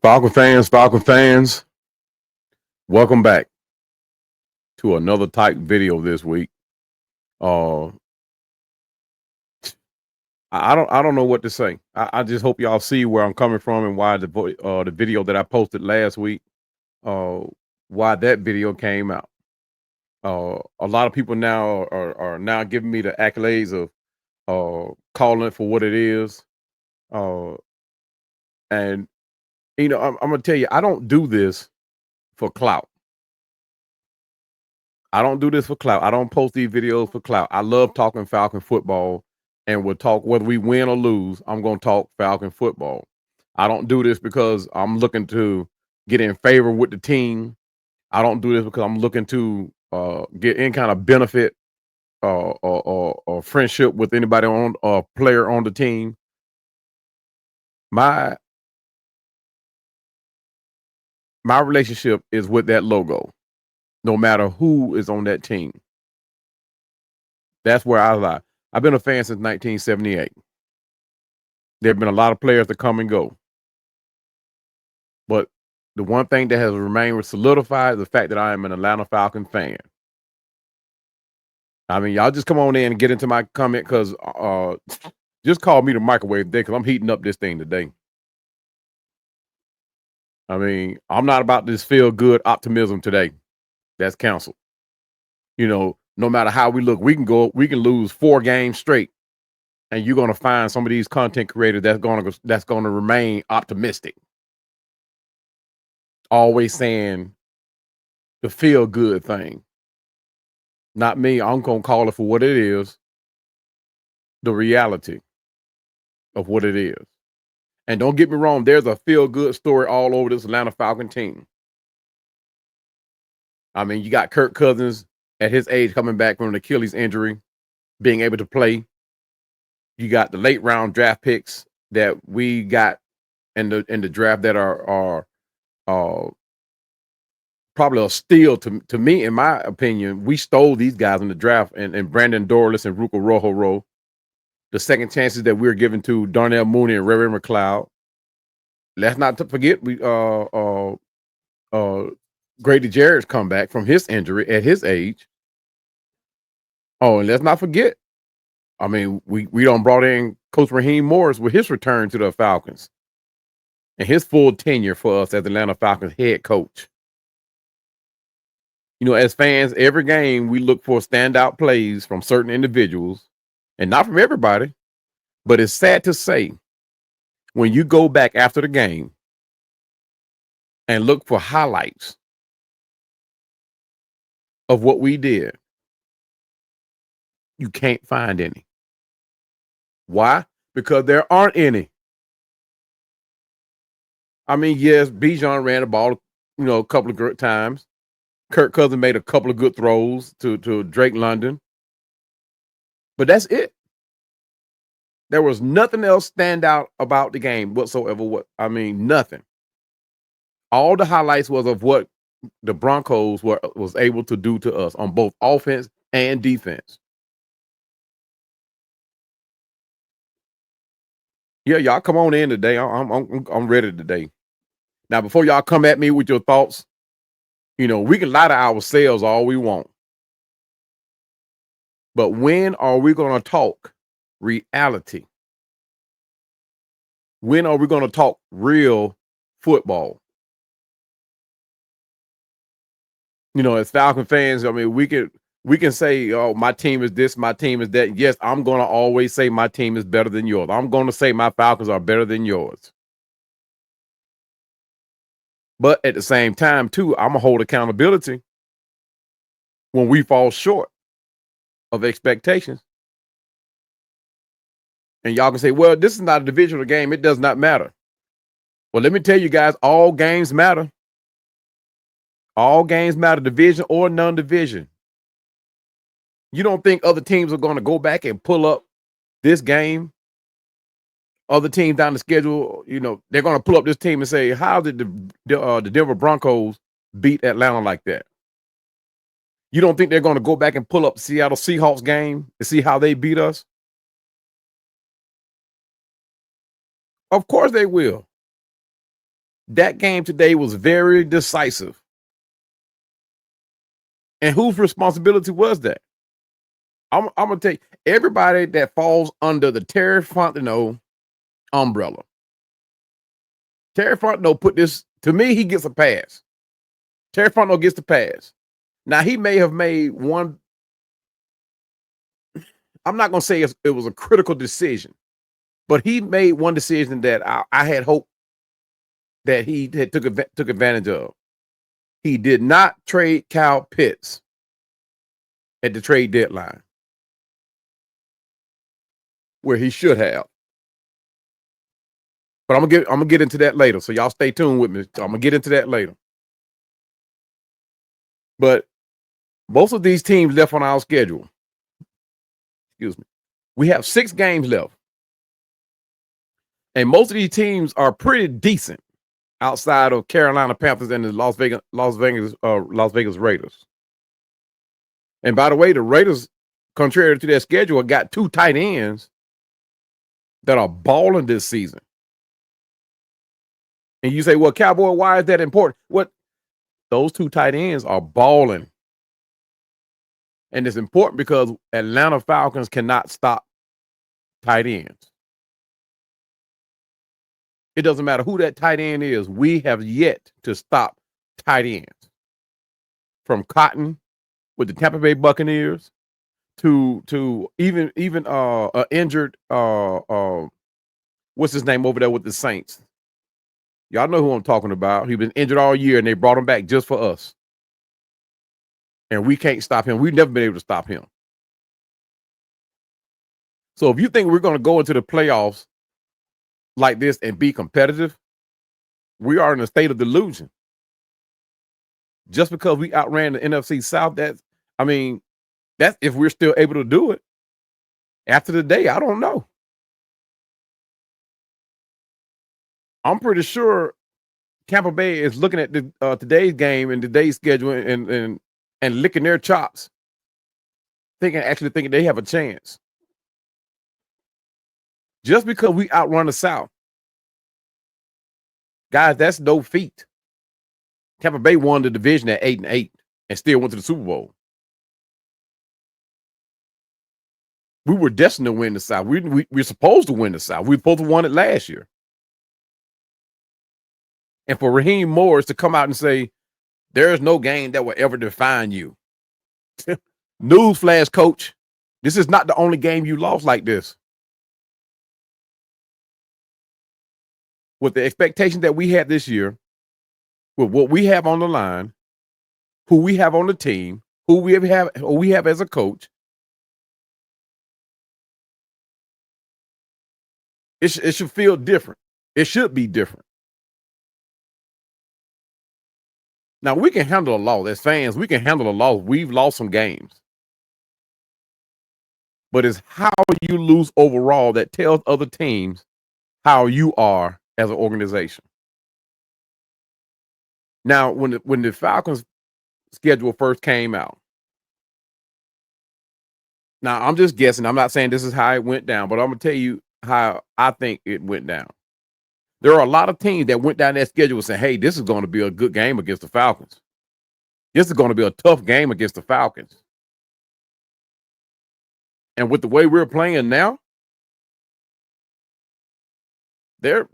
Falcon fans, welcome back to another type video this week. Uh, I don't know what to say. I just hope y'all see where I'm coming from and why the video that I posted last week, uh, why that video came out. A lot of people now are now giving me the accolades of calling it for what it is. Uh, and I'm gonna tell you, I don't do this for clout. I don't do this for clout. I don't post these videos for clout. I love talking Falcon football, and we'll talk whether we win or lose. I'm going to talk Falcon football. I don't do this because I'm looking to get in favor with the team. I don't do this because I'm looking to get any kind of benefit or friendship with anybody on a player on the team. My my relationship is with that logo, no matter who is on that team. That's where I lie. I've been a fan since 1978. There have been a lot of players that come and go. But the one thing that has remained solidified is the fact that I am an Atlanta Falcon fan. I mean, y'all just come on in and get into my comment because just call me the microwave day because I'm heating up this thing today. I mean, I'm not about this feel good optimism today. That's canceled. No matter how we look, we can lose 4 games straight, and you're gonna find some of these content creators that's gonna remain optimistic. Always saying the feel good thing. Not me. I'm going to call it for what it is, the reality of what it is. And don't get me wrong, there's a feel good story all over this Atlanta Falcon team. I mean, you got Kirk Cousins at his age coming back from an Achilles injury, being able to play. You got the late round draft picks that we got in the draft that are probably a steal to me, in my opinion. We stole these guys in the draft, and Brandon Dorless and Ruka Rojo. The second chances that we're giving to Darnell Mooney and Ray McLeod. Let's not forget Grady Jarrett's comeback from his injury at his age. Oh, and let's not forget, I mean, we done brought in Coach Raheem Morris with his return to the Falcons and his full tenure for us as Atlanta Falcons head coach. As fans, every game we look for standout plays from certain individuals, and not from everybody. But it's sad to say, when you go back after the game and look for highlights of what we did, you can't find any. Why? Because there aren't any. I mean, yes, Bijan ran the ball, a couple of good times. Kirk Cousins made a couple of good throws to Drake London. But that's it. There was nothing else stand out about the game whatsoever. Nothing. All the highlights was of what the Broncos was able to do to us on both offense and defense. Yeah, y'all come on in today. I'm ready today. Now, before y'all come at me with your thoughts, we can lie to ourselves all we want. But when are we going to talk reality? When are we going to talk real football? As Falcon fans, I mean, we can say, oh, my team is this, my team is that. Yes, I'm going to always say my team is better than yours. I'm going to say my Falcons are better than yours. But at the same time, too, I'm going to hold accountability when we fall short of expectations. And y'all can say, well, this is not a divisional game. It does not matter. Well, let me tell you guys, all games matter. All games matter, division or non-division. You don't think other teams are going to go back and pull up this game? Other teams down the schedule, they're going to pull up this team and say, how did the Denver Broncos beat Atlanta like that? You don't think they're going to go back and pull up the Seattle Seahawks game and see how they beat us? Of course they will. That game today was very decisive. And whose responsibility was that? I'm gonna tell you, everybody that falls under the Terry Fontenot umbrella. Terry Fontenot put this, to me, he gets a pass. Terry Fontenot gets the pass. Now, he may have made one, I'm not gonna say it was a critical decision, but he made one decision that I had hope that he had took advantage of. He did not trade Kyle Pitts at the trade deadline, where he should have. But I'm gonna get into that later. So y'all stay tuned with me. So I'm gonna get into that later. But most of these teams left on our schedule. Excuse me. We have 6 games left. And most of these teams are pretty decent outside of Carolina Panthers and the Las Vegas Raiders. And by the way, the Raiders, contrary to their schedule, got 2 tight ends that are balling this season. And you say, well, Cowboy, why is that important? What? Those 2 tight ends are balling. And it's important because Atlanta Falcons cannot stop tight ends. It doesn't matter who that tight end is. We have yet to stop tight ends. From Cotton with the Tampa Bay Buccaneers to even injured what's his name over there with the Saints. Y'all know who I'm talking about. He's been injured all year, and they brought him back just for us. And we can't stop him. We've never been able to stop him. So if you think we're going to go into the playoffs like this and be competitive, we are in a state of delusion. Just because we outran the NFC South, that's if we're still able to do it. After the day, I don't know. I'm pretty sure Tampa Bay is looking at today's game and today's schedule and licking their chops, thinking they have a chance. Just because we outrun the South. Guys, that's no feat. Tampa Bay won the division at 8-8 and still went to the Super Bowl. We were destined to win the South. We're supposed to win the South. We were supposed to win it last year. And for Raheem Morris to come out and say, there is no game that will ever define you. Newsflash, coach. This is not the only game you lost like this. With the expectation that we had this year, with what we have on the line, who we have on the team, who we have as a coach, it should feel different. It should be different. Now, we can handle a loss. As fans, we can handle a loss. We've lost some games. But it's how you lose overall that tells other teams how you are as an organization. Now, when the Falcons schedule first came out, now I'm just guessing. I'm not saying this is how it went down, but I'm going to tell you how I think it went down. There are a lot of teams that went down that schedule and said, hey, this is going to be a good game against the Falcons. This is going to be a tough game against the Falcons. And with the way we're playing now, they're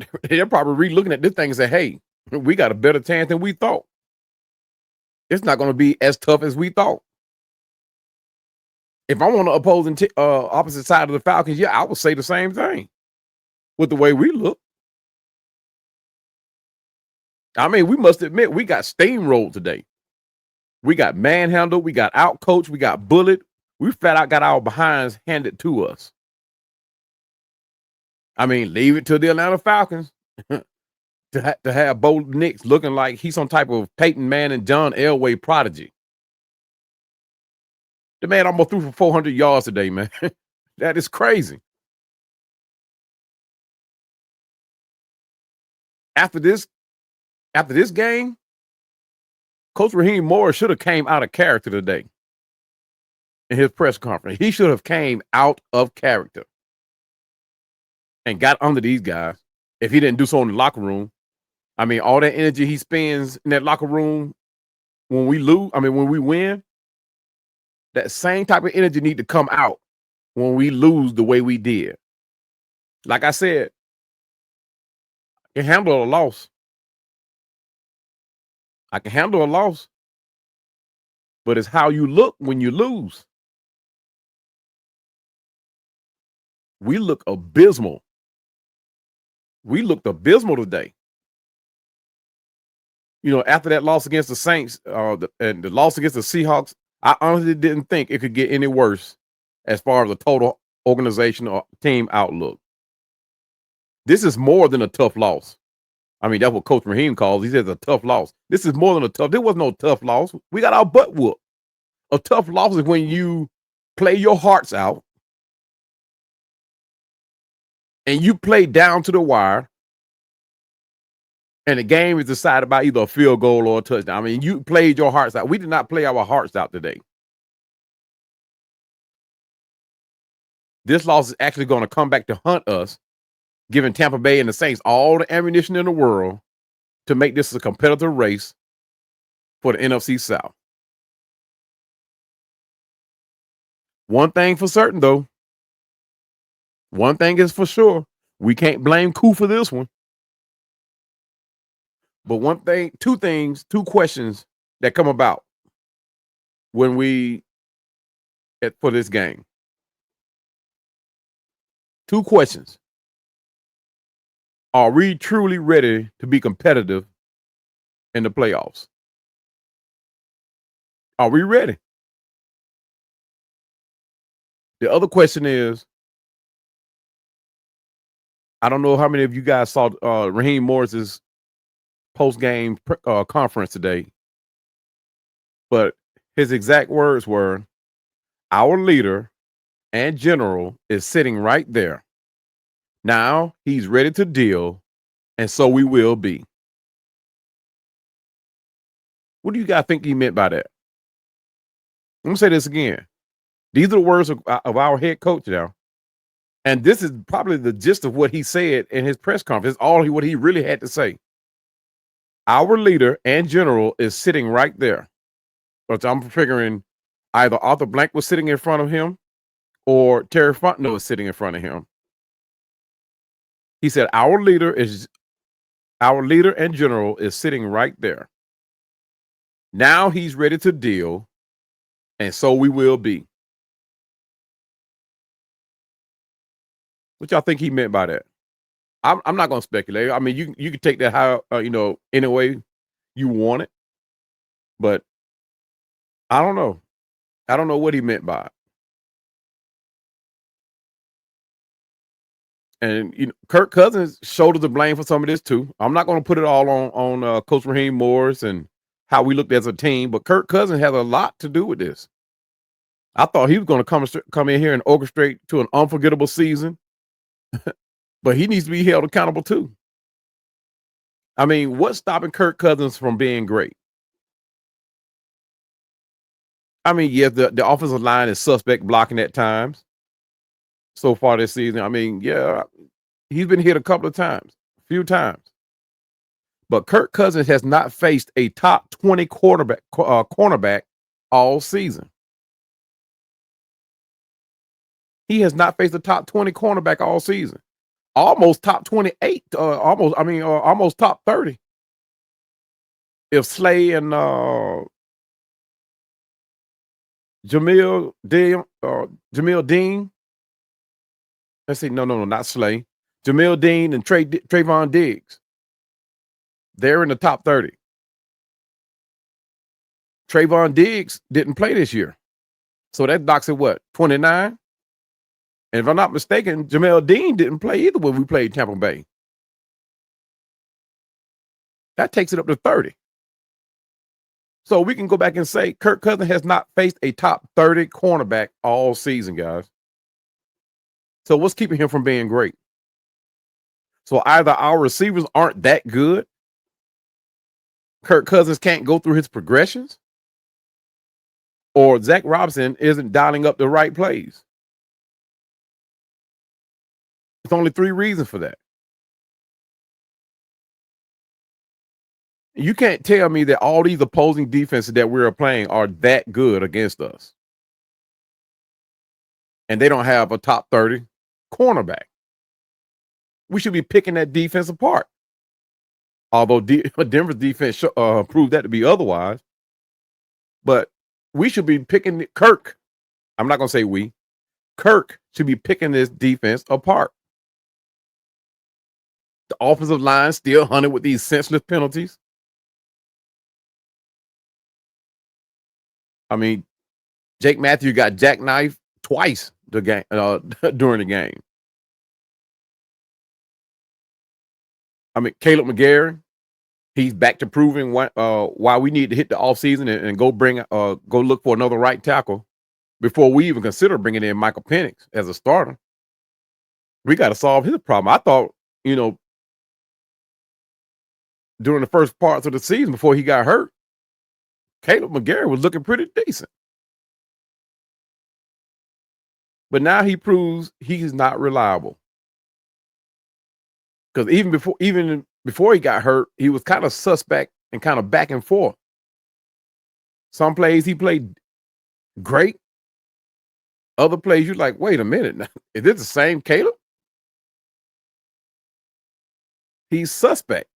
probably re-looking at this thing and say, hey, we got a better chance than we thought. It's not going to be as tough as we thought. If I'm on the opposite side of the Falcons, yeah, I would say the same thing with the way we look. I mean, we must admit, we got steamrolled today. We got manhandled. We got outcoached. We got bullied. We flat out got our behinds handed to us. I mean, leave it to the Atlanta Falcons to have Bo Nix looking like he's some type of Peyton Manning, John Elway prodigy. The man almost threw for 400 yards today, man. That is crazy. After this game, Coach Raheem Morris should have came out of character today in his press conference. He should have came out of character and got under these guys if he didn't do so in the locker room. I mean, all that energy he spends in that locker room when we lose, I mean, when we win, that same type of energy need to come out when we lose the way we did. Like I said, I can handle a loss. I can handle a loss, but it's how you look when you lose. We look abysmal. We looked abysmal today. You know, after that loss against the Saints, and the loss against the Seahawks, I honestly didn't think it could get any worse as far as the total organization or team outlook. This is more than a tough loss. I mean, that's what Coach Raheem calls. He says a tough loss. This is more than a tough. There was no tough loss. We got our butt whooped. A tough loss is when you play your hearts out and you play down to the wire, and the game is decided by either a field goal or a touchdown. I mean, you played your hearts out. We did not play our hearts out today. This loss is actually going to come back to hunt us, giving Tampa Bay and the Saints all the ammunition in the world to make this a competitive race for the NFC South. One thing for certain, though. One thing is for sure. We can't blame Koo for this one. But one thing, two questions that come about when for this game. Two questions. Are we truly ready to be competitive in the playoffs? Are we ready? The other question is, I don't know how many of you guys saw Raheem Morris's post-game conference today, but his exact words were, our leader and general is sitting right there. Now he's ready to deal, and so we will be. What do you guys think he meant by that? I'm going to say this again. These are the words of our head coach now. And this is probably the gist of what he said in his press conference, what he really had to say. Our leader and general is sitting right there. But I'm figuring either Arthur Blank was sitting in front of him or Terry Fontenot was sitting in front of him. He said, our leader and general is sitting right there. Now he's ready to deal, and so we will be. What y'all think he meant by that? I'm not going to speculate. I mean, you can take that how any way you want it, but I don't know. I don't know what he meant by it. And Kirk Cousins shoulders the blame for some of this too. I'm not going to put it all on Coach Raheem Morris and how we looked as a team, but Kirk Cousins has a lot to do with this. I thought he was going to come in here and orchestrate to an unforgettable season, but he needs to be held accountable too. I mean, what's stopping Kirk Cousins from being great? I mean, yes, the offensive line is suspect blocking at times so far this season. I mean, yeah, he's been hit a few times. But Kirk Cousins has not faced a top 20 cornerback all season. He has not faced a top 20 cornerback all season. Almost top 28, almost top 30. If Slay and Jamil Dean. Let's see, no, not Slay. Jamil Dean and Trayvon Diggs. They're in the top 30. Trayvon Diggs didn't play this year. So that knocks at what, 29? And if I'm not mistaken, Jamel Dean didn't play either when we played Tampa Bay. That takes it up to 30. So we can go back and say Kirk Cousins has not faced a top 30 cornerback all season, guys. So what's keeping him from being great? So either our receivers aren't that good, Kirk Cousins can't go through his progressions, or Zach Robinson isn't dialing up the right plays. There's only three reasons for that. You can't tell me that all these opposing defenses that we're playing are that good against us. And they don't have a top 30 cornerback. We should be picking that defense apart. Although Denver's defense proved that to be otherwise. But we should be picking Kirk. I'm not going to say we. Kirk should be picking this defense apart. The offensive line still hunted with these senseless penalties. I mean, Jake Matthews got jackknifed twice during the game. I mean, Caleb McGarry, he's back to proving why we need to hit the offseason and go look for another right tackle before we even consider bringing in Michael Penix as a starter. We got to solve his problem. I thought, during the first parts of the season before he got hurt, Caleb McGarry was looking pretty decent. But now he proves he's not reliable. Because even before he got hurt, he was kind of suspect and kind of back and forth. Some plays he played great. Other plays you're like, wait a minute, now, is this the same Caleb? He's suspect.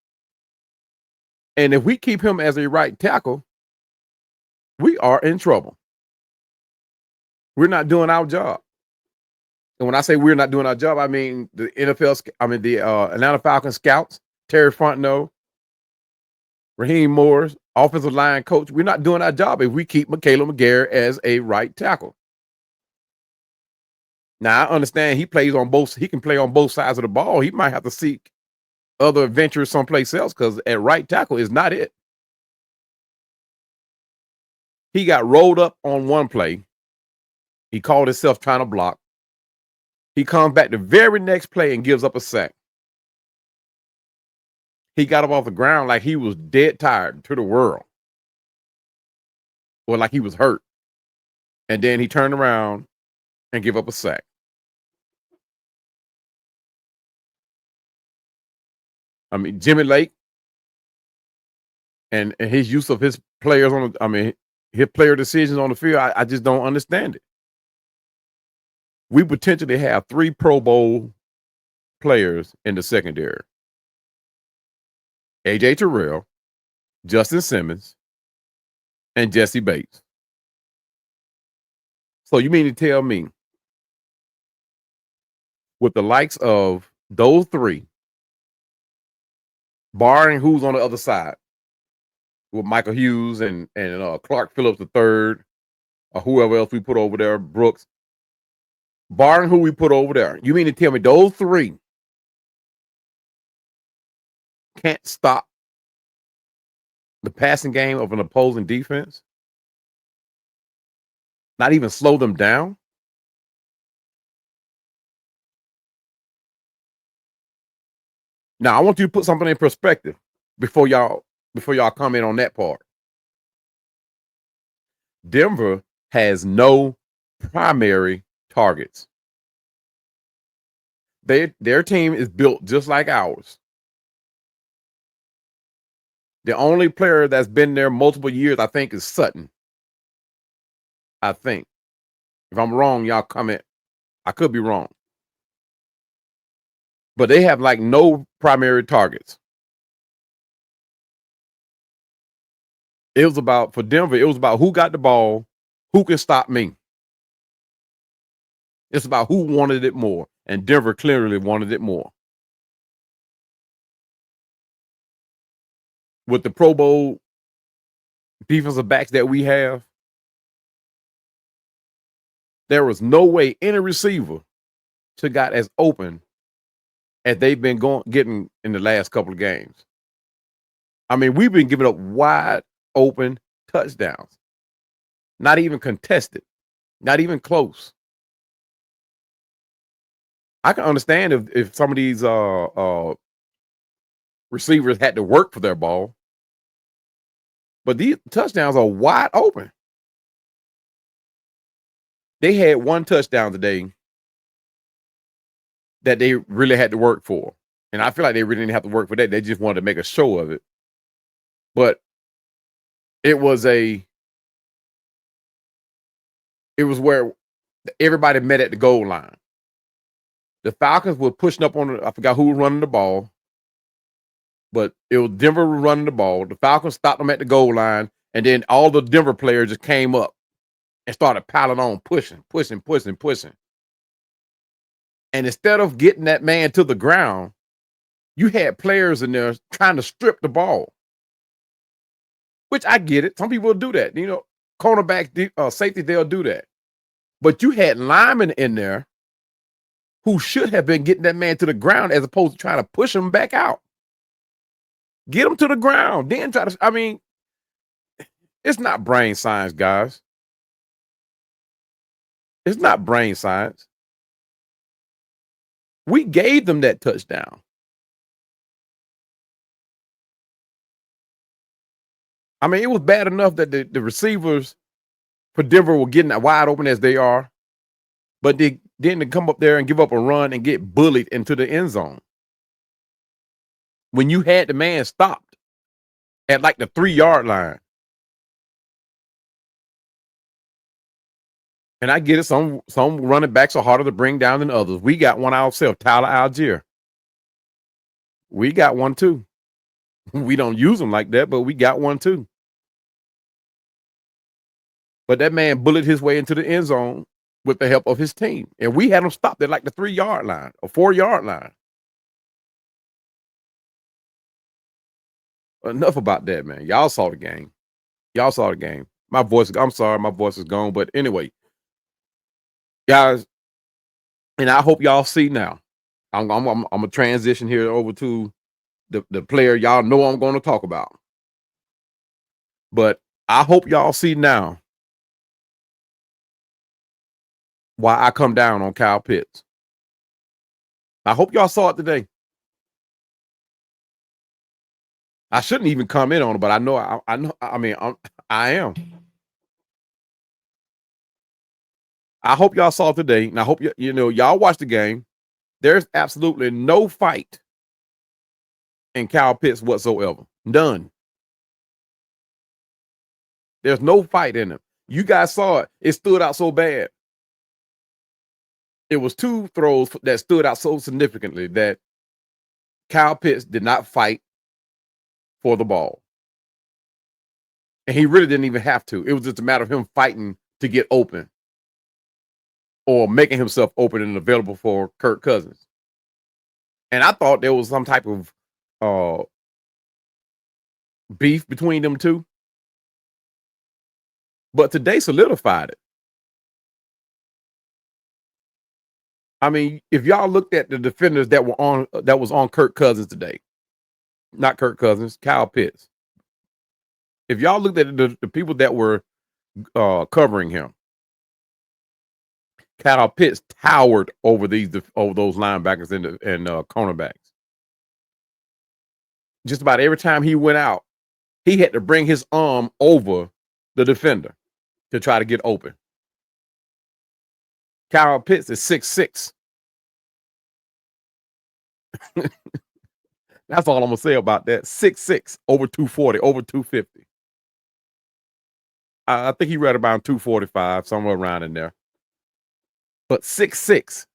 And if we keep him as a right tackle, we are in trouble. We're not doing our job. And when I say we're not doing our job, I mean the Atlanta Falcons scouts, Terry Fontenot, Raheem Morris, offensive line coach. We're not doing our job if we keep Caleb McGarry as a right tackle. Now, I understand he can play on both sides of the ball. He might have to seek other adventures someplace else because at right tackle is not it. He got rolled up on one play. He called himself trying to block. He comes back the very next play and gives up a sack. He got up off the ground like he was dead tired to the world. Or like he was hurt. And then he turned around and gave up a sack. I mean, Jimmy Lake and his use of his players his player decisions on the field, I just don't understand it. We potentially have 3 Pro Bowl players in the secondary. A.J. Terrell, Justin Simmons, and Jesse Bates. So you mean to tell me with the likes of those 3, barring who's on the other side, with Michael Hughes and Clark Phillips III, or whoever else we put over there, Brooks, barring who we put over there, you mean to tell me those 3 can't stop the passing game of an opposing defense? Not even slow them down? Now, I want you to put something in perspective before y'all comment on that part. Denver has no primary targets. Their team is built just like ours. The only player that's been there multiple years, I think, is Sutton. I think. If I'm wrong, y'all comment. I could be wrong. But they have like no primary targets. For Denver, it was about who got the ball, who can stop me. It's about who wanted it more. And Denver clearly wanted it more. With the Pro Bowl defensive backs that we have, there was no way any receiver should got as open as they've been getting in the last couple of games. I mean, we've been giving up wide open touchdowns. Not even contested. Not even close. I can understand if some of these receivers had to work for their ball. But these touchdowns are wide open. They had one touchdown today that they really had to work for. And I feel like they really didn't have to work for that. They just wanted to make a show of it. But it was where everybody met at the goal line. The Falcons were pushing up on I forgot who was running the ball, but it was Denver running the ball. The Falcons stopped them at the goal line, and then all the Denver players just came up and started piling on, pushing. And instead of getting that man to the ground, you had players in there trying to strip the ball. Which I get it. Some people will do that. Cornerback, safety, they'll do that. But you had linemen in there who should have been getting that man to the ground as opposed to trying to push him back out. Get him to the ground. Then it's not brain science, guys. It's not brain science. We gave them that touchdown. I mean, it was bad enough that the receivers for Denver were getting wide open as they are, but they didn't come up there and give up a run and get bullied into the end zone. When you had the man stopped at like the 3-yard line. And I get it. Some running backs are harder to bring down than others. We got one ourselves, Tyler Algier. We got one too. We don't use them like that, but we got one too. But that man bullied his way into the end zone with the help of his team. And we had him stopped at like the 3-yard line or 4-yard line. Enough about that, man. Y'all saw the game. I'm sorry, my voice is gone. But anyway, guys, and I hope y'all see now. I'm gonna transition here over to the player y'all know I'm going to talk about. But I hope y'all see now why I come down on Kyle Pitts. I hope y'all saw it today. I shouldn't even comment on it, but I know. I am. I hope y'all saw it today, and I hope y'all watched the game. There's absolutely no fight in Kyle Pitts whatsoever. None. There's no fight in him. You guys saw it. It stood out so bad. It was 2 throws that stood out so significantly that Kyle Pitts did not fight for the ball. And he really didn't even have to. It was just a matter of him fighting to get open or making himself open and available for Kirk Cousins. And I thought there was some type of beef between them two. But today solidified it. I mean, if y'all looked at the defenders that was on Kirk Cousins today, not Kirk Cousins, Kyle Pitts. If y'all looked at the people that were covering him, Kyle Pitts towered over those linebackers and cornerbacks. Just about every time he went out, he had to bring his arm over the defender to try to get open. Kyle Pitts is 6'6". That's all I'm gonna say about that. 6'6", over 240, over 250. I think he read about 245, somewhere around in there. But 6'6".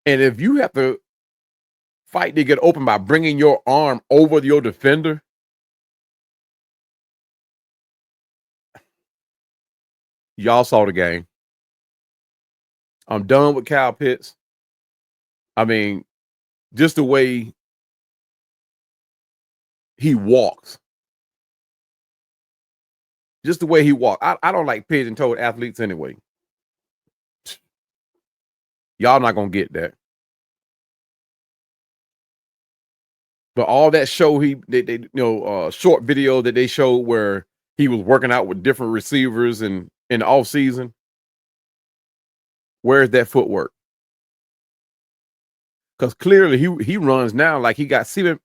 And if you have to fight to get open by bringing your arm over your defender, y'all saw the game. I'm done with Kyle Pitts. I mean, just the way he walks. Just the way he walks. I don't like pigeon-toed athletes anyway. Y'all not going to get that. But all that show short video that they showed where he was working out with different receivers in the offseason, where's that footwork? Because clearly he runs now like he got cinder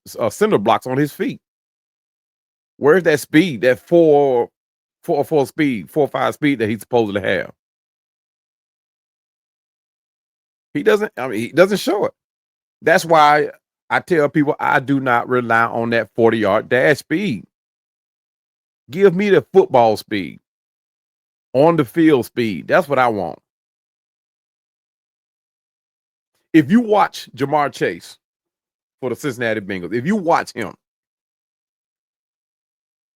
blocks on his feet. Where's that speed, that 4.5 speed that he's supposed to have? He doesn't show it. That's why I tell people I do not rely on that 40-yard dash speed. Give me the football speed, on the field speed. That's what I want. If you watch Jamar Chase for the Cincinnati Bengals, if you watch him,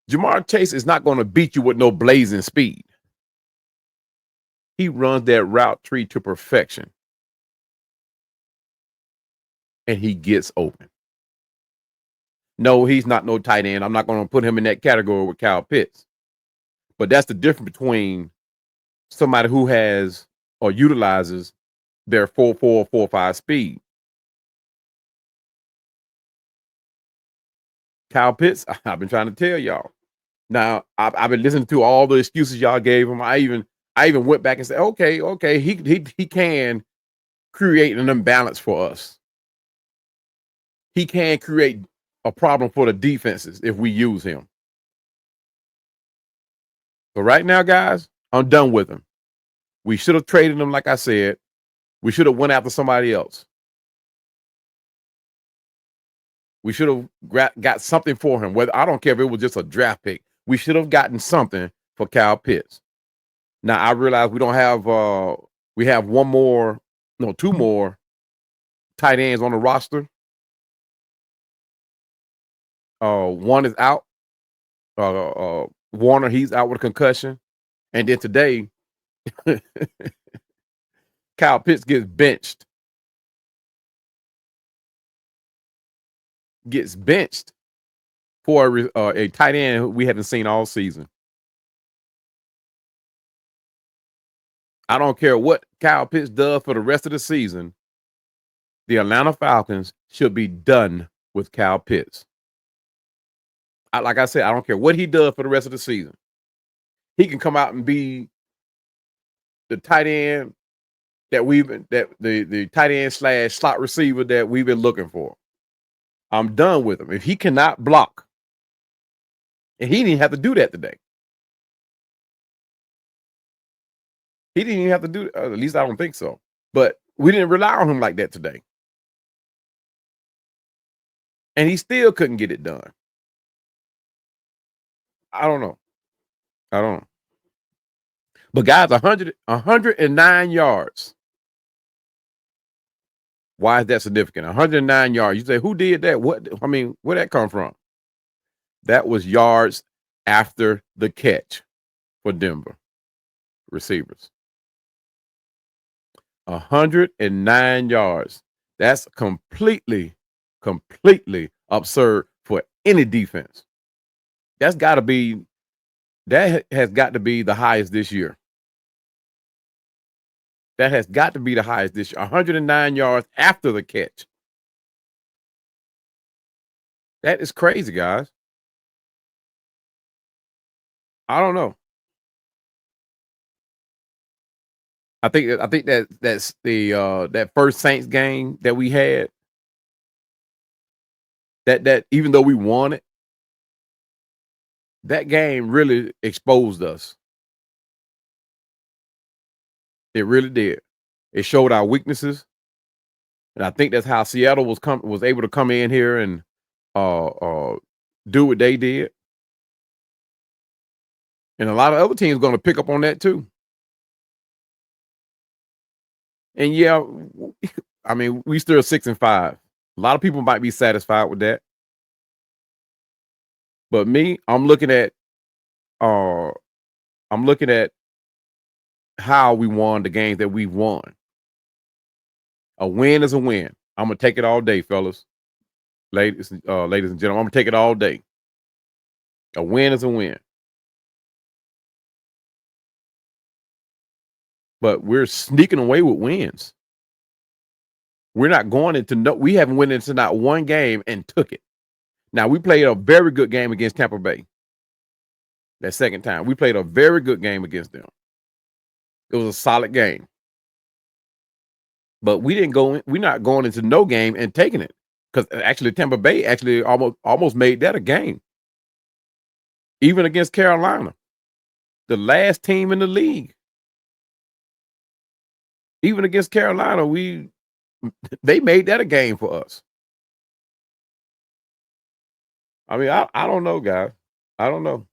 Jamar Chase is not going to beat you with no blazing speed. He runs that route tree to perfection. And he gets open. No, he's not no tight end. I'm not going to put him in that category with Kyle Pitts. But that's the difference between somebody who has or utilizes their 4.4, 4.5 speed. Kyle Pitts, I've been trying to tell y'all. Now, I've been listening to all the excuses y'all gave him. I even went back and said, okay, he can create an imbalance for us. He can create a problem for the defenses if we use him. But right now, guys, I'm done with him. We should have traded him, like I said. We should have went after somebody else. We should have got something for him. Whether I don't care if it was just a draft pick. We should have gotten something for Kyle Pitts. Now I realize we don't have we have two more tight ends on the roster. One is out. Warner, he's out with a concussion. And then today, Kyle Pitts gets benched. Gets benched for a tight end we haven't seen all season. I don't care what Kyle Pitts does for the rest of the season. The Atlanta Falcons should be done with Kyle Pitts. Like I said, I don't care what he does for the rest of the season. He can come out and be the tight end the tight end / slot receiver that we've been looking for. I'm done with him. If he cannot block, and he didn't have to do that today. He didn't even have to do at least I don't think so. But we didn't rely on him like that today. And he still couldn't get it done. I don't know. But guys, 109 yards. Why is that significant? 109 yards. You say, who did that? Where'd that come from? That was yards after the catch for Denver receivers. 109 yards. That's completely absurd for any defense. That has got to be the highest this year. That has got to be the highest this year. 109 yards after the catch. That is crazy, guys. I don't know. I think that's the that first Saints game that we had. That even though we won it, that game really exposed us. It really did. It showed our weaknesses, and I think that's how Seattle was able to come in here and do what they did. And a lot of other teams are going to pick up on that too. And yeah, I mean, we still 6-5. A lot of people might be satisfied with that. But me, I'm looking at how we won the games that we've won. A win is a win. I'm gonna take it all day, fellas. Ladies and gentlemen, I'm gonna take it all day. A win is a win. But we're sneaking away with wins. We're not going into we haven't went into not one game and took it. Now, we played a very good game against Tampa Bay. That second time. We played a very good game against them. It was a solid game. But we're not going into no game and taking it. Because actually Tampa Bay actually almost made that a game. Even against Carolina. The last team in the league. Even against Carolina, they made that a game for us. I mean, I don't know, guys. I don't know.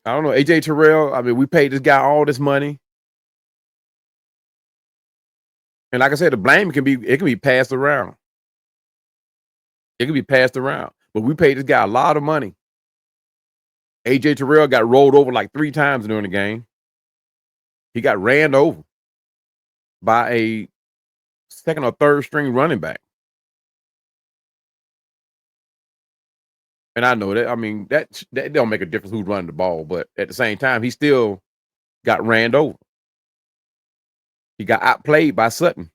I don't know. AJ Terrell, I mean, we paid this guy all this money. And like I said, the blame can be passed around. It can be passed around. But we paid this guy a lot of money. AJ Terrell got rolled over like 3 times during the game. He got ran over by a second or third string running back. And I know that. I mean, that don't make a difference who's running the ball, but at the same time, he still got ran over. He got outplayed by Sutton.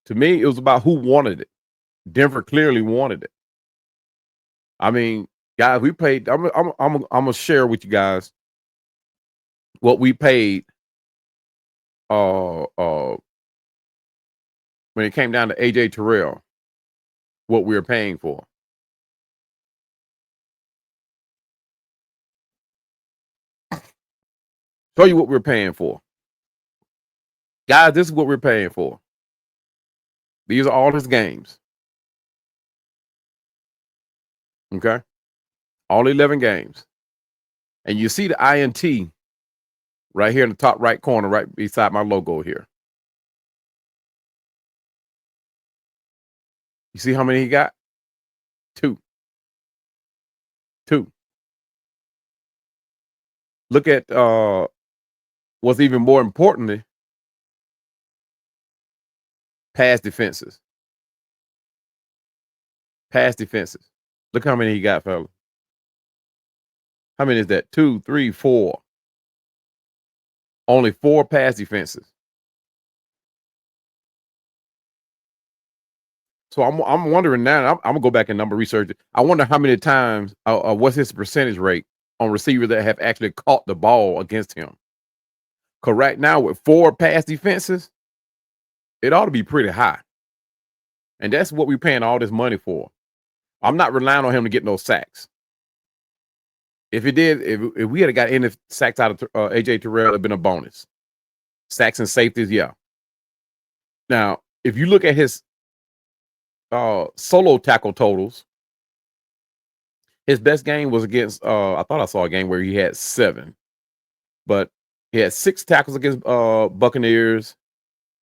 To me, it was about who wanted it. Denver clearly wanted it. I mean, guys, we paid. I'm gonna share with you guys what we paid. When it came down to AJ Terrell, what we were paying for. Show you what we're paying for. Guys, this is what we're paying for. These are all his games. Okay? All 11 games. And you see the INT right here in the top right corner, right beside my logo here. You see how many he got? 2. 2. Look at what's even more importantly, pass defenses. Pass defenses. Look how many he got, fella. How many is that? 2, 3, 4. Only 4 pass defenses. So I'm wondering now. I'm gonna go back and number research it. I wonder how many times, what's his percentage rate on receivers that have actually caught the ball against him. Because right now with 4 pass defenses, it ought to be pretty high. And that's what we're paying all this money for. I'm not relying on him to get no sacks. If he did, if we had got any sacks out of AJ Terrell, it'd been a bonus. Sacks and safeties, yeah. Now, if you look at his solo tackle totals, his best game was against I thought I saw a game where he had 7, but he had 6 tackles against Buccaneers,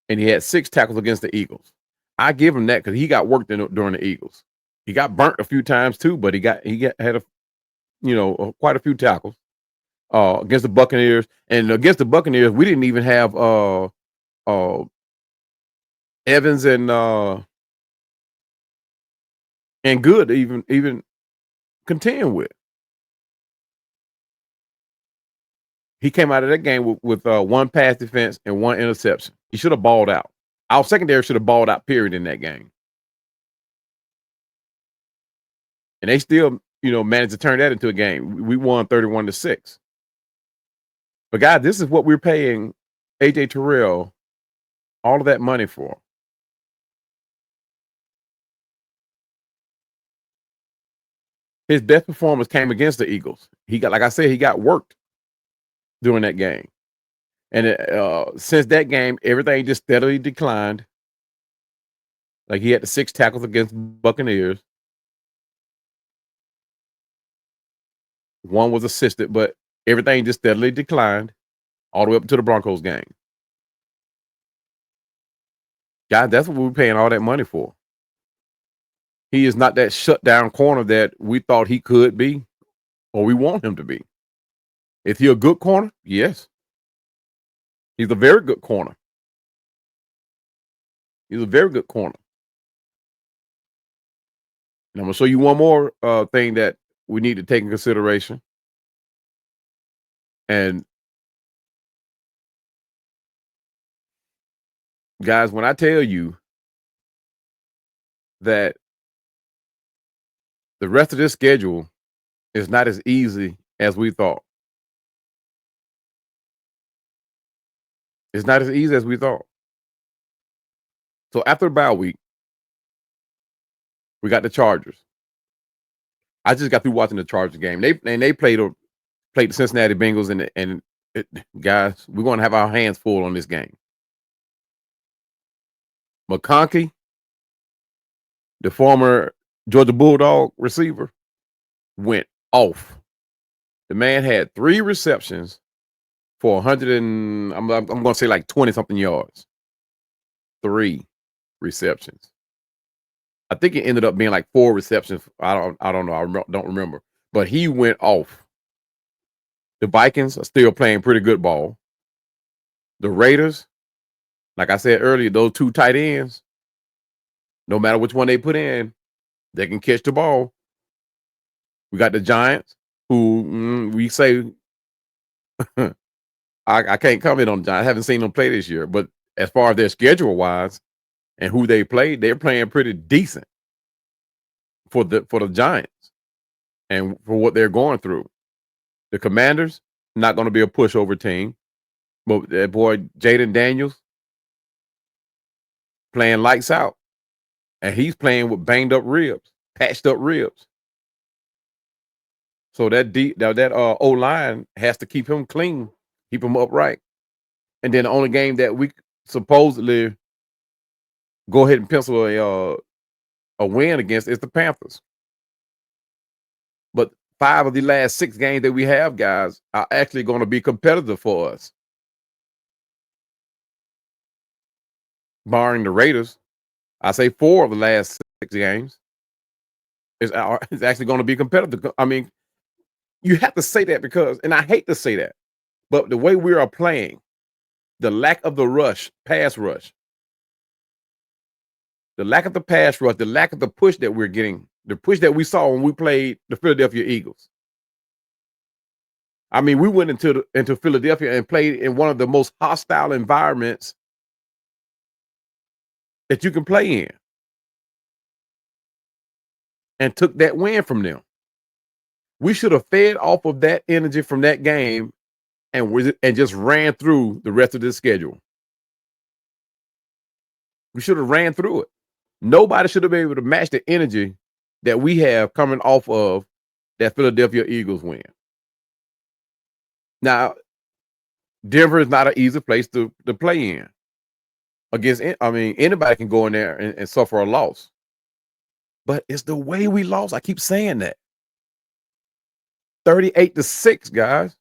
and he had 6 tackles against the Eagles. I give him that because he got worked during the Eagles. He got burnt a few times too, but had quite a few tackles against the Buccaneers. And against the Buccaneers, we didn't even have Evans and Good to even contend with. He came out of that game with 1 pass defense and 1 interception. He should have balled out. Our secondary should have balled out, period, in that game. And they still, managed to turn that into a game. We won 31-6. But guys, this is what we're paying AJ Terrell all of that money for. His best performance came against the Eagles. He got worked during that game. And since that game, everything just steadily declined. Like he had the 6 tackles against Buccaneers. 1 was assisted, but everything just steadily declined all the way up to the Broncos game. God, that's what we're paying all that money for. He is not that shutdown corner that we thought he could be or we want him to be. Is he a good corner? Yes. He's a very good corner. He's a very good corner. And I'm going to show you one more thing that we need to take in consideration. And guys, when I tell you that the rest of this schedule is not as easy as we thought. It's not as easy as we thought. So after the bye week, we got the Chargers. I just got through watching the Chargers game. They played the Cincinnati Bengals, and guys, we're going to have our hands full on this game. McConkey, the former Georgia Bulldog receiver, went off. The man had 3 receptions for 100 and I'm going to say like 20 something yards. 3 receptions. I think it ended up being like 4 receptions. I don't know. Don't remember. But he went off. The Vikings are still playing pretty good ball. The Raiders, like I said earlier, those 2 tight ends, no matter which one they put in, they can catch the ball. We got the Giants, who we say I can't comment on the Giants. I haven't seen them play this year, but as far as their schedule wise and who they played, they're playing pretty decent for the Giants and for what they're going through. The Commanders, not going to be a pushover team, but that boy Jaden Daniels playing lights out, and he's playing with banged up ribs, patched up ribs. So that O line has to keep him clean, keep him upright. And then the only game that we supposedly go ahead and pencil a win against is the Panthers. But 5 of the last 6 games that we have, guys, are actually going to be competitive for us. Barring the Raiders, I say 4 of the last 6 games is actually going to be competitive. I mean, you have to say that because, and I hate to say that, but the way we are playing, the lack of the pass rush, the lack of the pass rush, the lack of the push that we're getting, the push that we saw when we played the Philadelphia Eagles. I mean, we went into Philadelphia and played in one of the most hostile environments that you can play in, and took that win from them. We should have fed off of that energy from that game and just ran through the rest of this schedule. We should have ran through it. Nobody should have been able to match the energy that we have coming off of that Philadelphia Eagles win. Now, Denver is not an easy place to play in. Anybody can go in there and suffer a loss. But it's the way we lost. I keep saying that. 38-6, guys.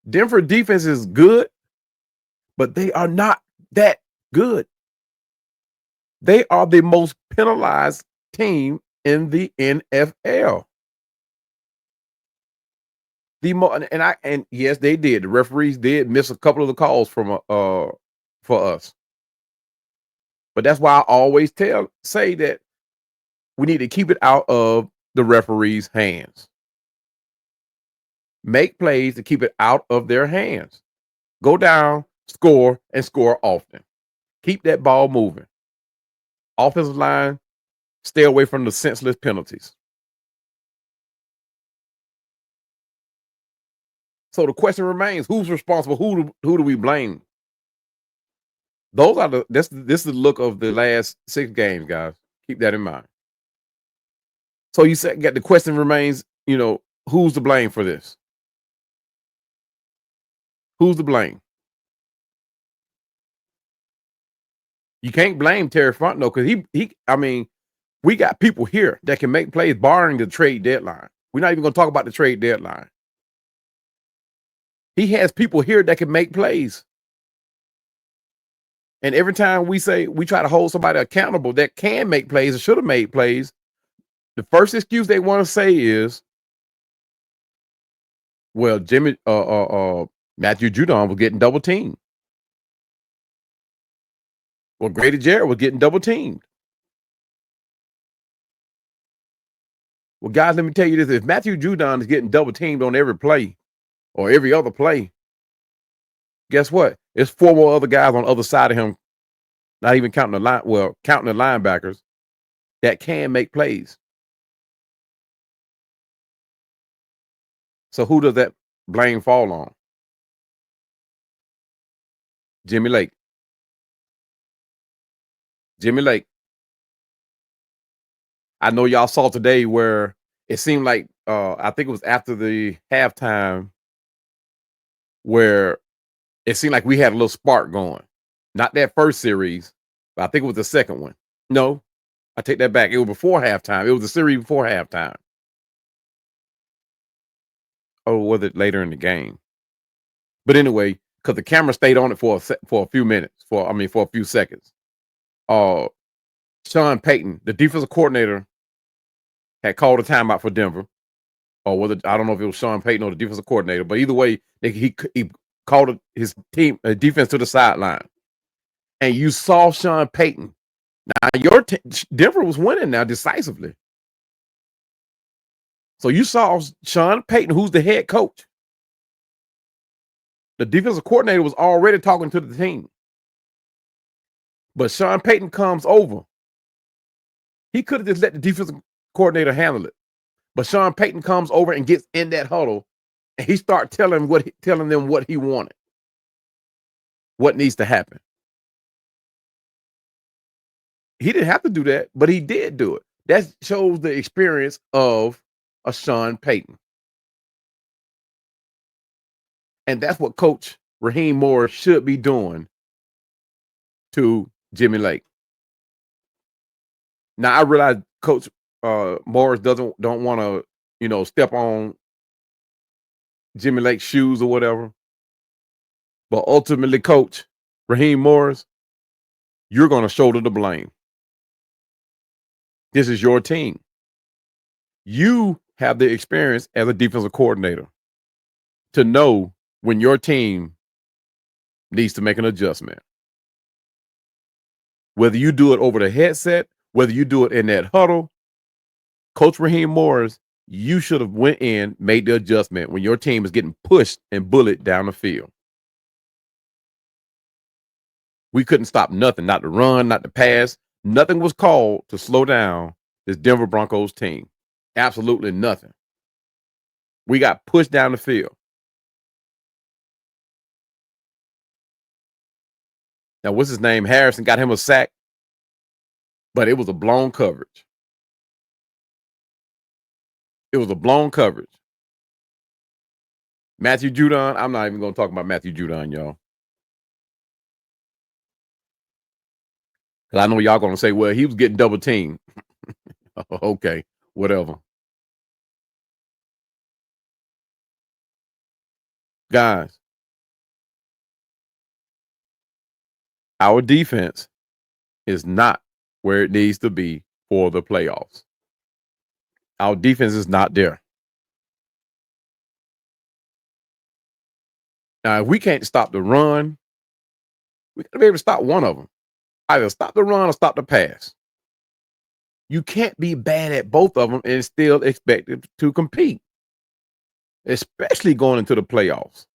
Denver defense is good, but they are not that good. They are the most penalized team in the NFL. And yes, they did. The referees did miss a couple of the calls for us. But that's why I always say that we need to keep it out of the referees' hands. Make plays to keep it out of their hands. Go down, score, and score often. Keep that ball moving. Offensive line, stay away from the senseless penalties. So the question remains: who's responsible? Who do we blame? Those are this is the look of the last 6 games, guys. Keep that in mind. So you said, the question remains, who's to blame for this? Who's to blame? You can't blame Terry Fontenot because we got people here that can make plays barring the trade deadline. We're not even going to talk about the trade deadline. He has people here that can make plays. And every time we try to hold somebody accountable that can make plays or should have made plays, the first excuse they want to say is, well, Matthew Judon was getting double teamed. Well, Grady Jarrett was getting double teamed. Well, guys, let me tell you this. If Matthew Judon is getting double teamed on every play or every other play, guess what? There's 4 more other guys on the other side of him, not even counting the linebackers, that can make plays. So who does that blame fall on? Jimmy Lake. I know y'all saw today where it seemed like I think it was after the halftime where it seemed like we had a little spark going. Not that first series, but I think it was the second one. No, I take that back. It was before halftime. It was the series before halftime. Or was it later in the game? But anyway, because the camera stayed on it for a few minutes, for a few seconds. Sean Payton, the defensive coordinator, had called a timeout for Denver. Or whether I don't know if it was Sean Payton or the defensive coordinator, but either way, he called his team defense to the sideline, and you saw Sean Payton. Now Denver was winning now decisively, so you saw Sean Payton, who's the head coach. The defensive coordinator was already talking to the team, but Sean Payton comes over. He could have just let the defensive coordinator handle it. But Sean Payton comes over and gets in that huddle, and he starts telling them what he wanted, what needs to happen. He didn't have to do that, but he did do it. That shows the experience of a Sean Payton. And that's what Coach Raheem Morris should be doing to Jimmy Lake. Now, I realize Coach Morris don't want to, step on Jimmy Lake's shoes or whatever. But ultimately, Coach Raheem Morris, you're going to shoulder the blame. This is your team. You have the experience as a defensive coordinator to know when your team needs to make an adjustment. Whether you do it over the headset, whether you do it in that huddle, Coach Raheem Morris, you should have went in, made the adjustment when your team is getting pushed and bullied down the field. We couldn't stop nothing, not the run, not the pass. Nothing was called to slow down this Denver Broncos team. Absolutely nothing. We got pushed down the field. Now, what's his name? Harrison got him a sack, but it was a blown coverage. It was a blown coverage. Matthew Judon, I'm not even going to talk about Matthew Judon, y'all. Because I know y'all going to say, well, he was getting double teamed. Okay, whatever. Guys, our defense is not where it needs to be for the playoffs. Our defense is not there. Now, if we can't stop the run, we got to be able to stop one of them. Either stop the run or stop the pass. You can't be bad at both of them and still expect to compete, especially going into the playoffs.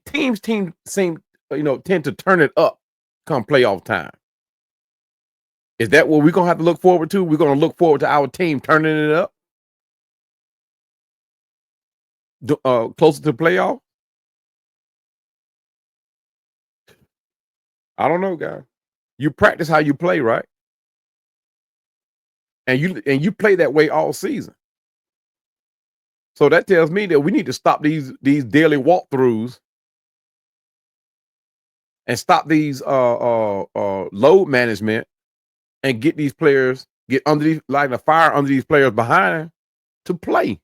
Teams tend to turn it up come playoff time. Is that what we're going to have to look forward to? We're going to look forward to our team turning it up closer to the playoff? I don't know, guys. You practice how you play, right? And you play that way all season. So that tells me that we need to stop these daily walkthroughs and stop these load management and get these players, get under like the fire under these players behind to play.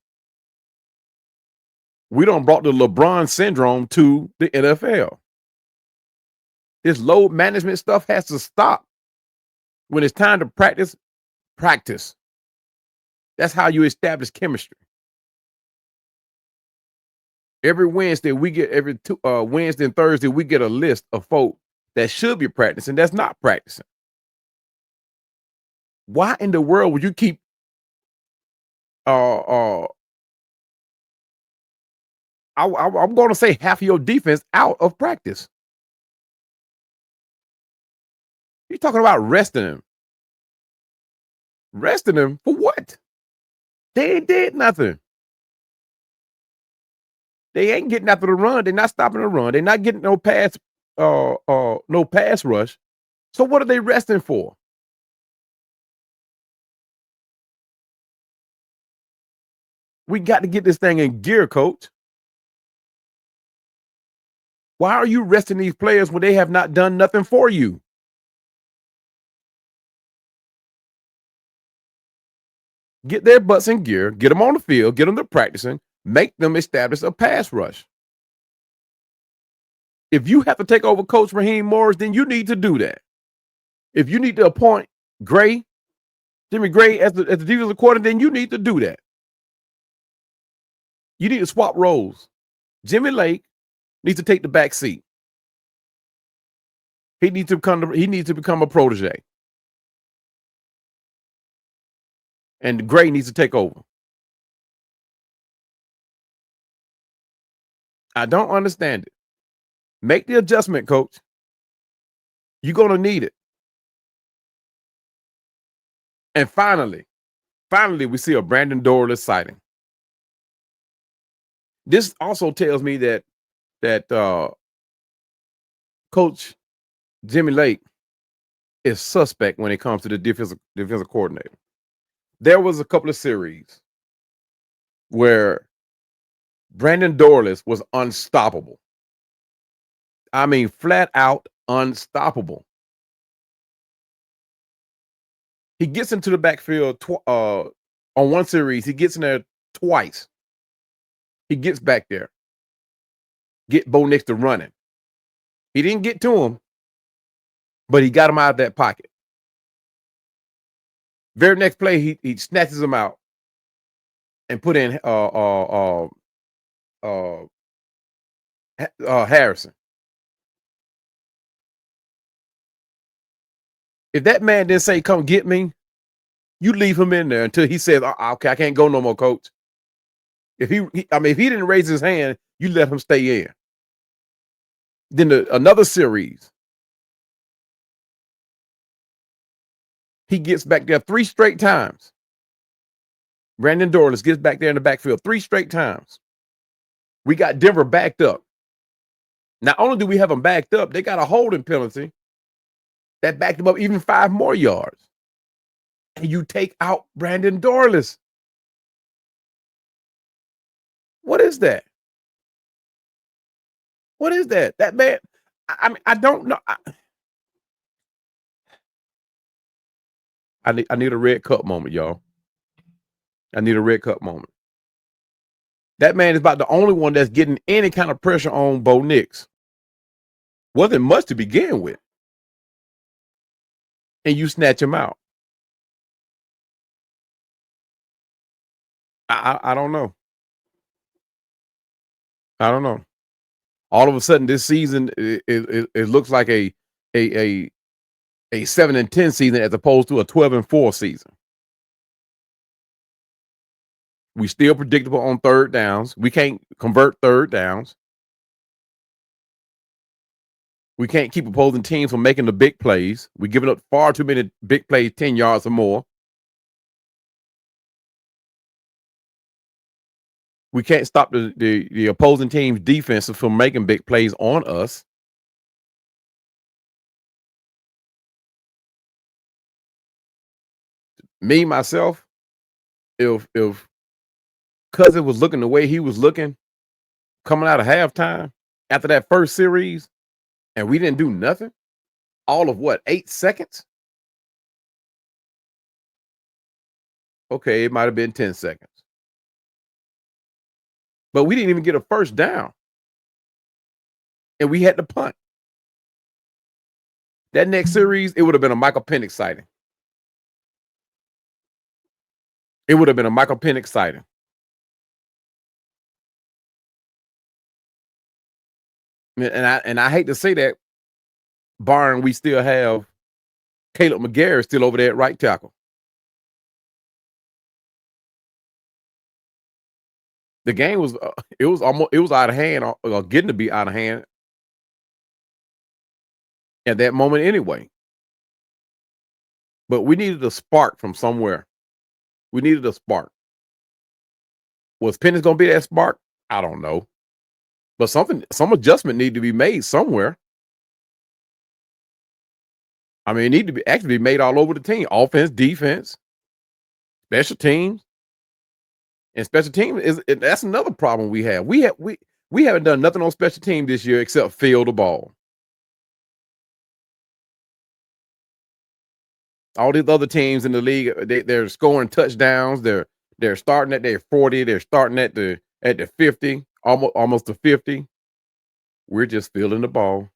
We done brought the LeBron syndrome to the NFL. This load management stuff has to stop. When it's time to practice. That's how you establish chemistry. Every Wednesday, Wednesday and Thursday, we get a list of folks that should be practicing that's not practicing. Why in the world would you keep I'm going to say half of your defense out of practice? You're talking about resting him. Resting him for what? They ain't did nothing. They ain't getting after the run. They're not stopping the run. They're not getting no pass rush. So what are they resting for? We got to get this thing in gear, coach. Why are you resting these players when they have not done nothing for you? Get their butts in gear, get them on the field, get them to practicing, make them establish a pass rush. If you have to take over Coach Raheem Morris, then you need to do that. If you need to appoint Jimmy Gray as the defensive coordinator, then you need to do that. You need to swap roles. Jimmy Lake needs to take the back seat. He needs to become a protege. And Gray needs to take over. I don't understand it. Make the adjustment, coach. You're going to need it. And finally, we see a Brandon Dorless sighting. This also tells me that Coach Jimmy Lake is suspect when it comes to the defensive coordinator. There was a couple of series where Brandon Dorless was unstoppable. I mean, flat out unstoppable. He gets into the backfield on one series. He gets in there twice. He gets back there. Get Bo Nix to running. He didn't get to him, but he got him out of that pocket. Very next play, he snatches him out and put in Harrison. If that man didn't say, "Come get me," you leave him in there until he says, "Okay, I can't go no more, coach." If he didn't raise his hand, you let him stay in. Then another series, he gets back there 3 straight times. Brandon Dorless gets back there in the backfield 3 straight times. We got Denver backed up. Not only do we have them backed up, they got a holding penalty that backed them up even 5 more yards. And you take out Brandon Dorless. What is that? What is that? That man, I don't know. I need a red cup moment, y'all. I need a red cup moment. That man is about the only one that's getting any kind of pressure on Bo Nix. Wasn't much to begin with. And you snatch him out. I don't know. I don't know. All of a sudden, this season it looks like a 7-10 season as opposed to a 12-4 season. We still predictable on third downs. We can't convert third downs. We can't keep opposing teams from making the big plays. We're giving up far too many big plays, 10 yards or more. We can't stop the opposing team's defense from making big plays on us. Me, myself, if Cousin was looking the way he was looking coming out of halftime after that first series, and we didn't do nothing, all of what, 8 seconds? Okay, it might have been 10 seconds. But we didn't even get a first down. And we had to punt. That next series, it would have been a Michael Penix sighting. It would have been a Michael Penix sighting. And I hate to say that, barring we still have Caleb McGarry still over there at right tackle. The game was it was out of hand, or getting to be out of hand at that moment anyway. But we needed a spark from somewhere. We needed a spark. Was Penix going to be that spark? I don't know. But some adjustment needed to be made somewhere. I mean, it needed to be actually made all over the team. Offense, defense, special teams. And special teams that's another problem we have. We haven't done nothing on special team this year except field the ball. All these other teams in the league, they're scoring touchdowns. They're starting at their 40. They're starting at the 50, almost the 50. We're just fielding the ball.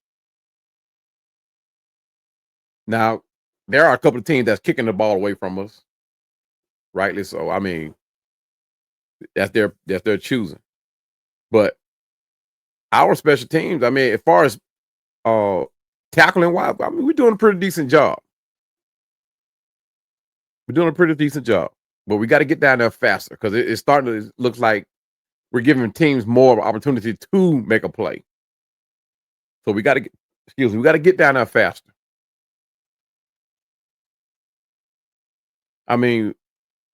Now, there are a couple of teams that's kicking the ball away from us, rightly so. I mean, that's their choosing. But our special teams, I mean, as far as tackling wise, I mean, we're doing a pretty decent job. We're doing a pretty decent job, but we got to get down there faster because it's starting to look like we're giving teams more of an opportunity to make a play. So we got to get down there faster. I mean,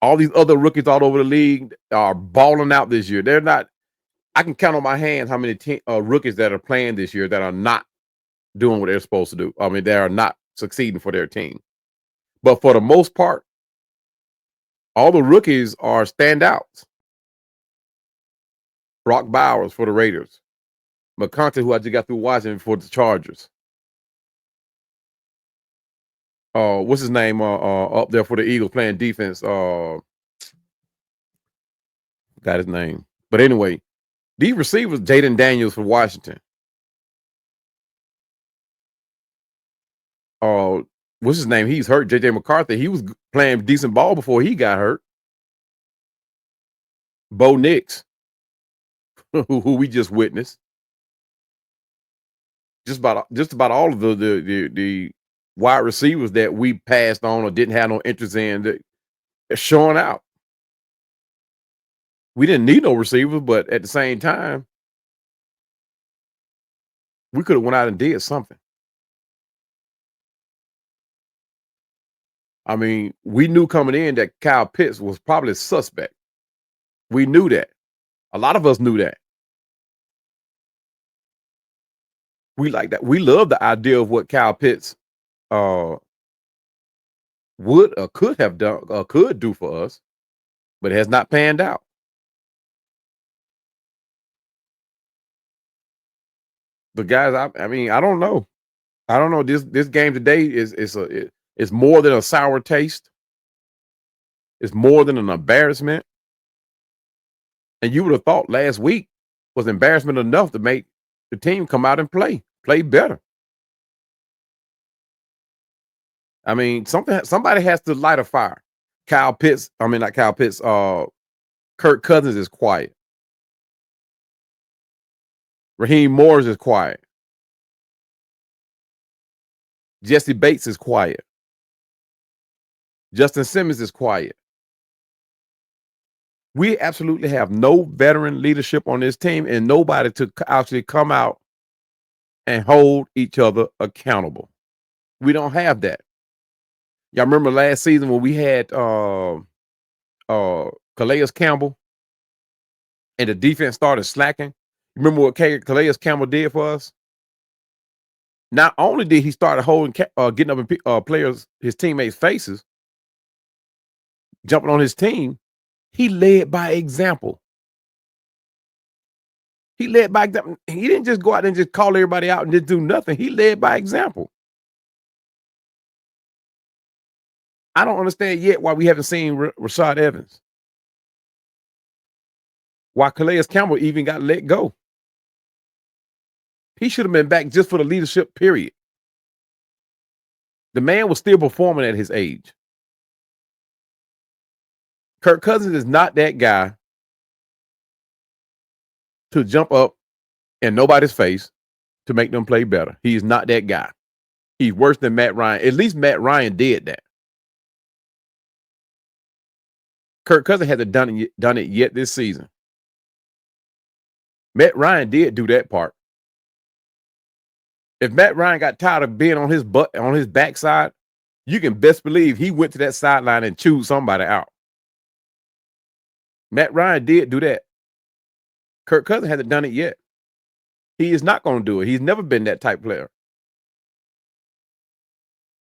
all these other rookies all over the league are balling out this year. They're not. I can count on my hands how many rookies that are playing this year that are not doing what they're supposed to do. I mean, they are not succeeding for their team. But for the most part, all the rookies are standouts. Brock Bowers for the Raiders. McConkey, who I just got through watching for the Chargers. What's his name up there for the Eagles playing defense? Got his name. But anyway, these receivers, Jaden Daniels for Washington. What's his name? He's hurt. JJ McCarthy. He was playing decent ball before he got hurt. Bo Nix, who we just witnessed. Just about all of the wide receivers that we passed on or didn't have no interest in, they're showing out. We didn't need no receivers, but at the same time, we could have went out and did something. I mean, we knew coming in that Kyle Pitts was probably a suspect. We knew that. A lot of us knew that. We like that. We love the idea of what Kyle Pitts would or could have done or could do for us, but it has not panned out. But guys, I mean, I don't know. I don't know. This game today is more than a sour taste. It's more than an embarrassment. And you would have thought last week was embarrassment enough to make the team come out and play better. I mean, somebody has to light a fire. Not Kyle Pitts. Kirk Cousins is quiet. Raheem Morris is quiet. Jesse Bates is quiet. Justin Simmons is quiet. We absolutely have no veteran leadership on this team and nobody to actually come out and hold each other accountable. We don't have that. Y'all remember last season when we had Calais Campbell and the defense started slacking? Remember what Calais Campbell did for us? Not only did he start holding, getting up in players, his teammates' faces, jumping on his team, he led by example. He led by example. He didn't just go out and just call everybody out and just do nothing. He led by example. I don't understand yet why we haven't seen Rashad Evans. Why Calais Campbell even got let go. He should have been back just for the leadership, period. The man was still performing at his age. Kirk Cousins is not that guy to jump up in nobody's face to make them play better. He's not that guy. He's worse than Matt Ryan. At least Matt Ryan did that. Kirk Cousins hasn't done it yet this season. Matt Ryan did do that part. If Matt Ryan got tired of being on his butt, on his backside, you can best believe he went to that sideline and chewed somebody out. Matt Ryan did do that. Kirk Cousins hasn't done it yet. He is not going to do it. He's never been that type player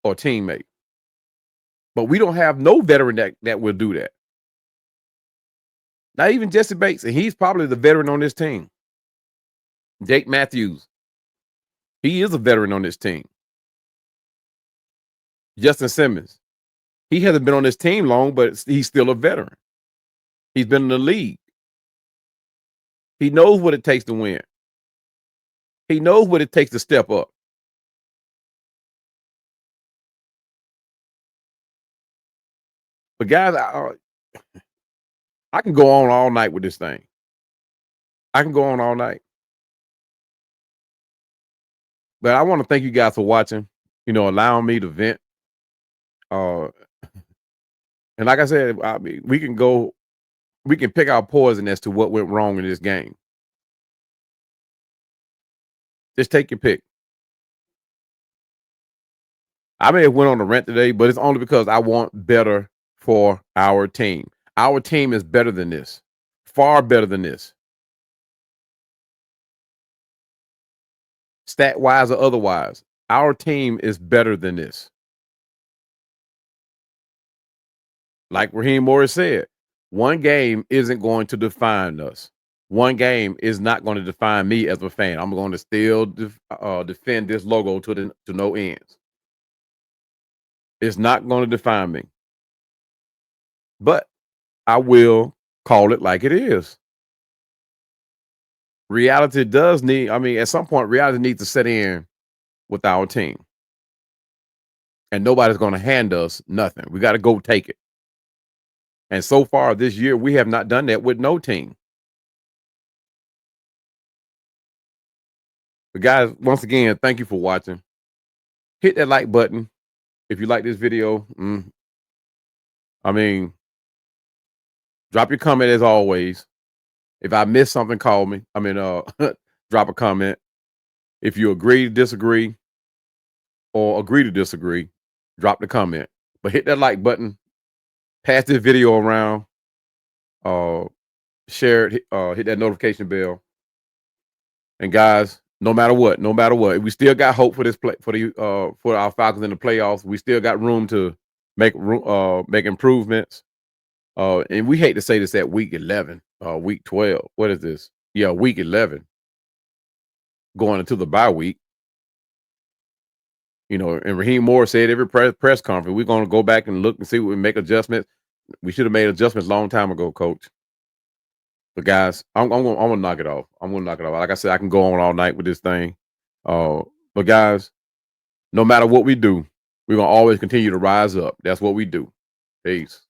or teammate. But we don't have no veteran that will do that. Not even Jesse Bates, and he's probably the veteran on this team. Jake Matthews, he is a veteran on this team. Justin Simmons, He hasn't been on this team long, but he's still a veteran. He's been in the league. He knows what it takes to win. He knows what it takes to step up. But guys, I can go on all night with this thing. I can go on all night. But I want to thank you guys for watching, allowing me to vent. Uh, and like I said, I mean, we can pick our poison as to what went wrong in this game. Just take your pick. I may have went on a rant today, but it's only because I want better for our team. Our team is better than this, far better than this. Stat wise or otherwise, our team is better than this. Like Raheem Morris said, one game isn't going to define us. One game is not going to define me as a fan. I'm going to still defend this logo to no ends. It's not going to define me. But I will call it like it is. Reality does need, at some point, reality needs to set in with our team. And nobody's going to hand us nothing. We got to go take it. And so far this year, we have not done that with no team. But guys, once again, thank you for watching. Hit that like button if you like this video. Drop your comment as always. If I missed something, call me. Drop a comment. If you agree to disagree or agree to disagree, drop the comment. But hit that like button. Pass this video around. Share it. Hit that notification bell. And guys, no matter what, we still got hope for this play for our Falcons in the playoffs. We still got room to make improvements. And we hate to say this at week 11, week 12. What is this? Yeah, week 11, going into the bye week. And Raheem Moore said every press conference, we're going to go back and look and see what we make adjustments. We should have made adjustments a long time ago, Coach. But guys, I'm gonna knock it off. I'm gonna knock it off. Like I said, I can go on all night with this thing. But guys, no matter what we do, we're gonna always continue to rise up. That's what we do. Peace.